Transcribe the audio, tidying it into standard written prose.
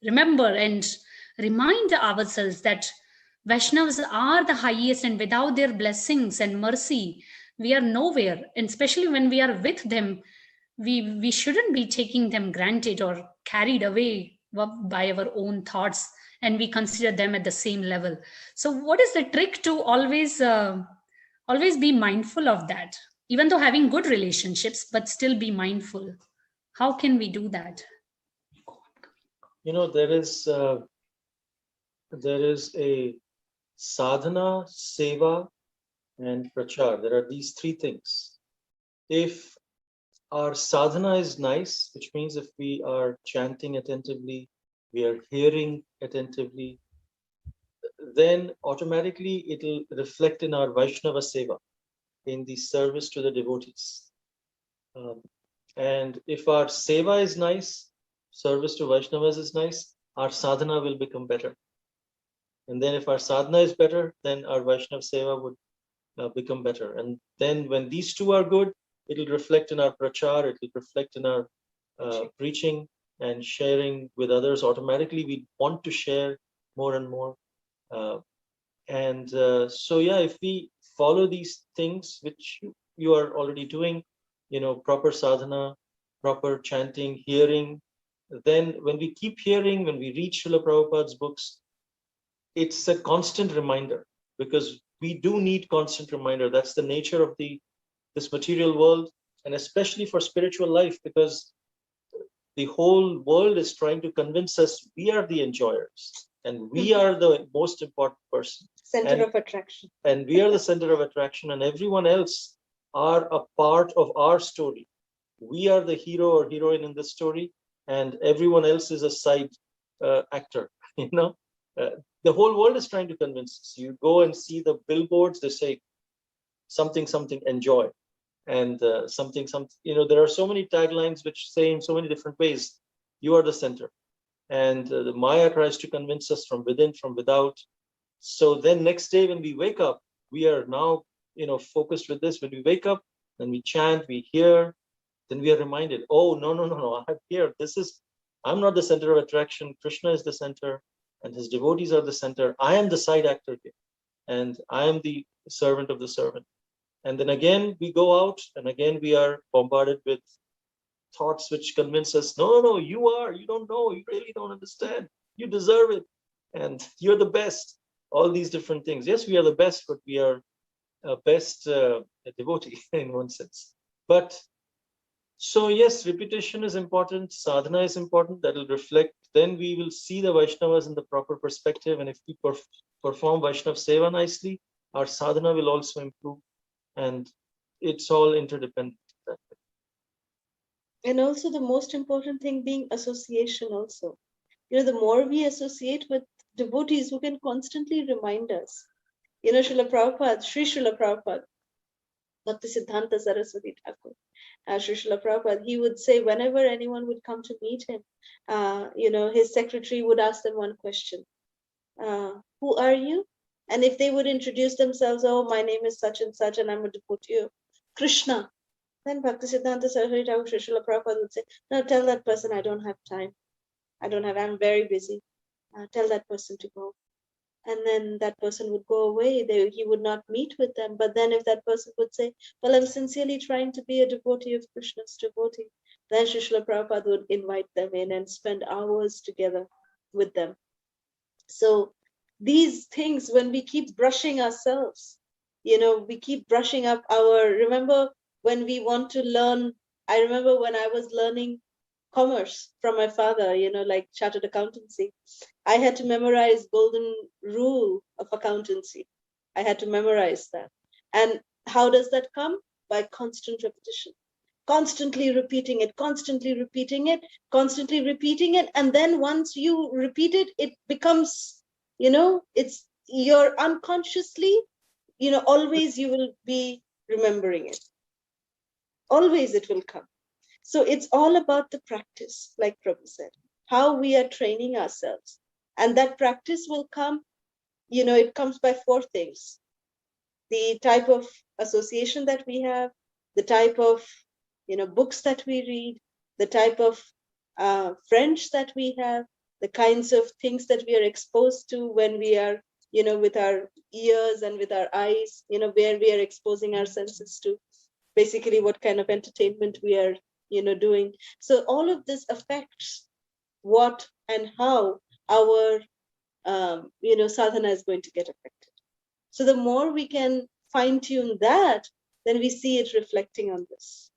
remember and remind ourselves that Vaishnavas are the highest, and without their blessings and mercy, we are nowhere. And especially when we are with them, we shouldn't be taking them granted or carried away by our own thoughts, and we consider them at the same level. So, what is the trick to always be mindful of that, even though having good relationships, but still be mindful? How can we do that? There is a sadhana, seva, and prachar. There are these three things. If our sadhana is nice, which means if we are chanting attentively, we are hearing attentively, then automatically it will reflect in our Vaishnava seva, in the service to the devotees. And if our seva is nice, service to Vaishnavas is nice, our sadhana will become better. And then if our sadhana is better, then our Vaishnava seva would become better. And then when these two are good, it will reflect in our prachar, it will reflect in our preaching and sharing with others. Automatically, we want to share more and more. So yeah, if we follow these things, which you are already doing, proper sadhana, proper chanting, hearing, then when we keep hearing, when we read Srila Prabhupada's books, it's a constant reminder, because we do need constant reminder. That's the nature of this material world, and especially for spiritual life, because the whole world is trying to convince us we are the enjoyers and we are the most important person. Center of attraction. And we are the center of attraction, and everyone else are a part of our story. We are the hero or heroine in the story, and everyone else is a side actor. The whole world is trying to convince us. You go and see the billboards, they say something, enjoy. And something, there are so many taglines which say in so many different ways, you are the center. And the Maya tries to convince us from within, from without. So then next day when we wake up, we are now, focused with this. When we wake up, then we chant, we hear, then we are reminded, oh, no, I'm here. I'm not the center of attraction. Krishna is the center and his devotees are the center. I am the side actor here, and I am the servant of the servant. And then again, we go out and again, we are bombarded with thoughts which convince us, no, you don't know, you really don't understand, you deserve it, and you're the best. All these different things. Yes, we are the best, but we are best devotee in one sense. But so yes, repetition is important, sadhana is important, that will reflect. Then we will see the Vaishnavas in the proper perspective, and if we perform Vaishnav seva nicely, our sadhana will also improve, and it's all interdependent. And also the most important thing being association also. The more we associate with devotees who can constantly remind us. Srila Prabhupada, Sri Srila Prabhupada, Bhaktisiddhanta Saraswati Thakur, Sri Srila Prabhupada, he would say whenever anyone would come to meet him, his secretary would ask them one question. Who are you? And if they would introduce themselves, oh, my name is such and such and I'm a devotee of Krishna, then Bhaktisiddhanta Saraswati Thakur, Sri Srila Prabhupada would say, no, tell that person I don't have time. I'm very busy. Tell that person to go. And then that person would go away. He would not meet with them. But then if that person would say, well, I'm sincerely trying to be a devotee of Krishna's devotee, then Sri Srila Prabhupada would invite them in and spend hours together with them. So these things, when we keep brushing ourselves, we keep brushing up remember when we want to learn, I remember when I was learning commerce from my father, like chartered accountancy, I had to memorize golden rule of accountancy. I had to memorize that. And how does that come? By constant repetition, constantly repeating it. And then once you repeat it, it becomes, you're unconsciously, always you will be remembering it. Always it will come. So it's all about the practice, like Prabhu said, how we are training ourselves. And that practice will come, it comes by four things. The type of association that we have, the type of, books that we read, the type of friends that we have, the kinds of things that we are exposed to when we are, with our ears and with our eyes, where we are exposing our senses to, basically what kind of entertainment we are, doing. So all of this affects what and how our, sadhana is going to get affected. So the more we can fine tune that, then we see it reflecting on this.